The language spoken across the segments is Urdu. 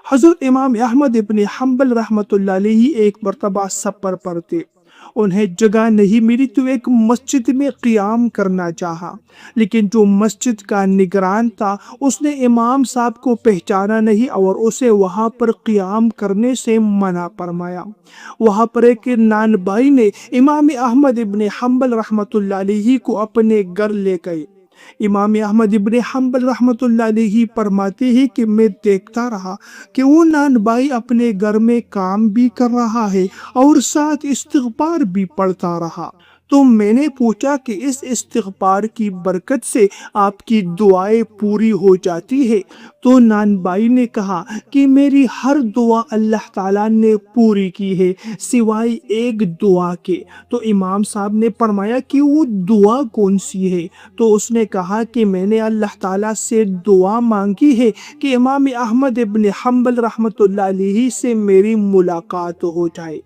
حضرت امام احمد ابن حنبل رحمۃ اللہ علیہ ایک مرتبہ سفر پر تھے، انہیں جگہ نہیں ملی تو ایک مسجد میں قیام کرنا چاہا، لیکن جو مسجد کا نگران تھا اس نے امام صاحب کو پہچانا نہیں اور اسے وہاں پر قیام کرنے سے منع فرمایا۔ وہاں پر ایک نانبائی نے امام احمد ابن حنبل رحمۃ اللہ علیہ کو اپنے گھر لے گئے۔ امام احمد ابن حنبل رحمۃ اللہ علیہ فرماتے ہیں کہ میں دیکھتا رہا کہ وہ نانبائی اپنے گھر میں کام بھی کر رہا ہے اور ساتھ استغفار بھی پڑھتا رہا، تو میں نے پوچھا کہ اس استغفار کی برکت سے آپ کی دعائیں پوری ہو جاتی ہے؟ تو نانبائی نے کہا کہ میری ہر دعا اللہ تعالیٰ نے پوری کی ہے سوائے ایک دعا کے۔ تو امام صاحب نے فرمایا کہ وہ دعا کون سی ہے؟ تو اس نے کہا کہ میں نے اللہ تعالیٰ سے دعا مانگی ہے کہ امام احمد ابن حنبل رحمۃ اللہ علیہ سے میری ملاقات ہو جائے۔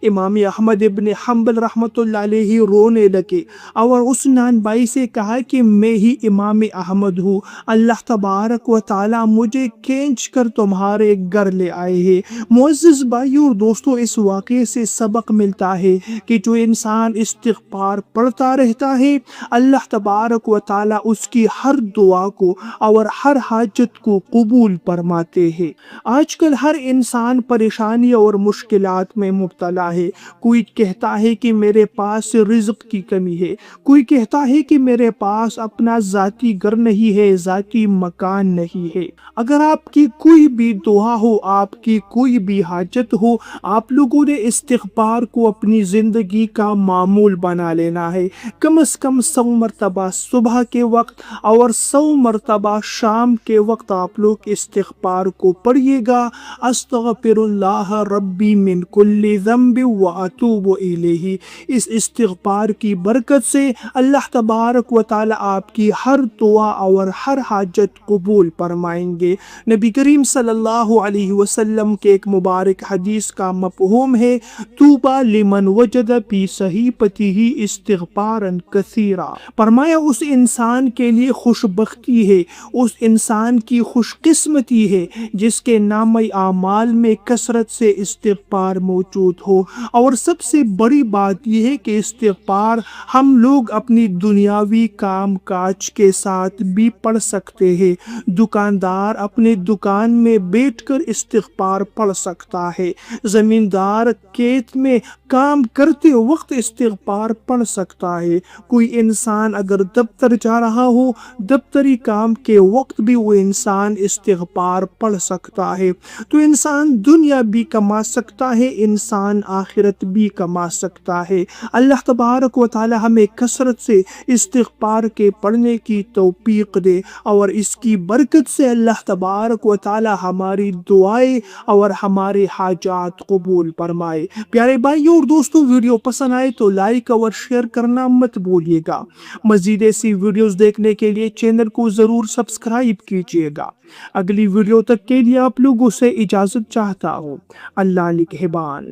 امام احمد ابن حنبل رحمۃ اللہ علیہ رونے لگے اور اس نانبائی سے کہا کہ میں ہی امام احمد ہوں، اللہ تبارک و تعالیٰ مجھے کھینچ کر تمہارے گھر لے آئے ہیں۔ معزز بھائیوں اور دوستوں، اس واقعے سے سبق ملتا ہے کہ جو انسان استغفار پڑھتا رہتا ہے، اللہ تبارک و تعالیٰ اس کی ہر دعا کو اور ہر حاجت کو قبول فرماتے ہیں۔ آج کل ہر انسان پریشانی اور مشکلات میں مبتلا ہے۔ کوئی کہتا ہے کہ میرے پاس رزق کی کمی ہے، کوئی کہتا ہے کہ میرے پاس اپنا ذاتی گھر نہیں ہے، ذاتی مکان نہیں ہے۔ اگر آپ کی کوئی بھی دعا ہو، آپ کی کوئی بھی حاجت ہو، آپ لوگوں نے استغفار کو اپنی زندگی کا معمول بنا لینا ہے۔ کم از کم 100 مرتبہ صبح کے وقت اور 100 مرتبہ شام کے وقت آپ لوگ استغفار کو پڑھیے گا۔ استغفر اللہ ربی من کل ذنب واتوب الیہ۔ اس استغفار کی برکت سے اللہ تبارک و تعالی آپ کی ہر دعا اور ہر حاجت قبول فرمائیں گے۔ نبی کریم صلی اللہ علیہ وسلم کے ایک مبارک حدیث کا مفہوم ہے، طوبی لمن وجد فی صحیفتہ استغفارا کثیرا۔ فرمایا اس انسان کے لیے خوش بختی ہے، اس انسان کی خوش قسمتی ہے جس کے نامہ اعمال میں کثرت سے استغفار موجود ہو۔ اور سب سے بڑی بات یہ ہے کہ استغفار ہم لوگ اپنی دنیاوی کام کاج کے ساتھ بھی پڑھ سکتے ہیں۔ دکاندار اپنے دکان میں بیٹھ کر استغفار پڑھ سکتا ہے، زمیندار کھیت میں کام کرتے وقت استغفار پڑھ سکتا ہے، کوئی انسان اگر دفتر جا رہا ہو، دفتری کام کے وقت بھی وہ انسان استغفار پڑھ سکتا ہے۔ تو انسان دنیا بھی کما سکتا ہے، انسان آخرت بھی کما سکتا ہے۔ اللہ تبارک و تعالی ہمیں کثرت سے استغفار کے پڑھنے کی توفیق دے اور اس کی برکت سے اللہ تبارک و تعالی ہماری دعائیں اور ہمارے حاجات قبول فرمائے۔ پیارے بھائیوں اور دوستوں، ویڈیو پسند آئے تو لائک اور شیئر کرنا مت بھولیے گا۔ مزید ایسی ویڈیوز دیکھنے کے لیے چینل کو ضرور سبسکرائب کیجیے گا۔ اگلی ویڈیو تک کے لیے آپ لوگوں سے اجازت چاہتا ہوں۔ اللہ نگہبان۔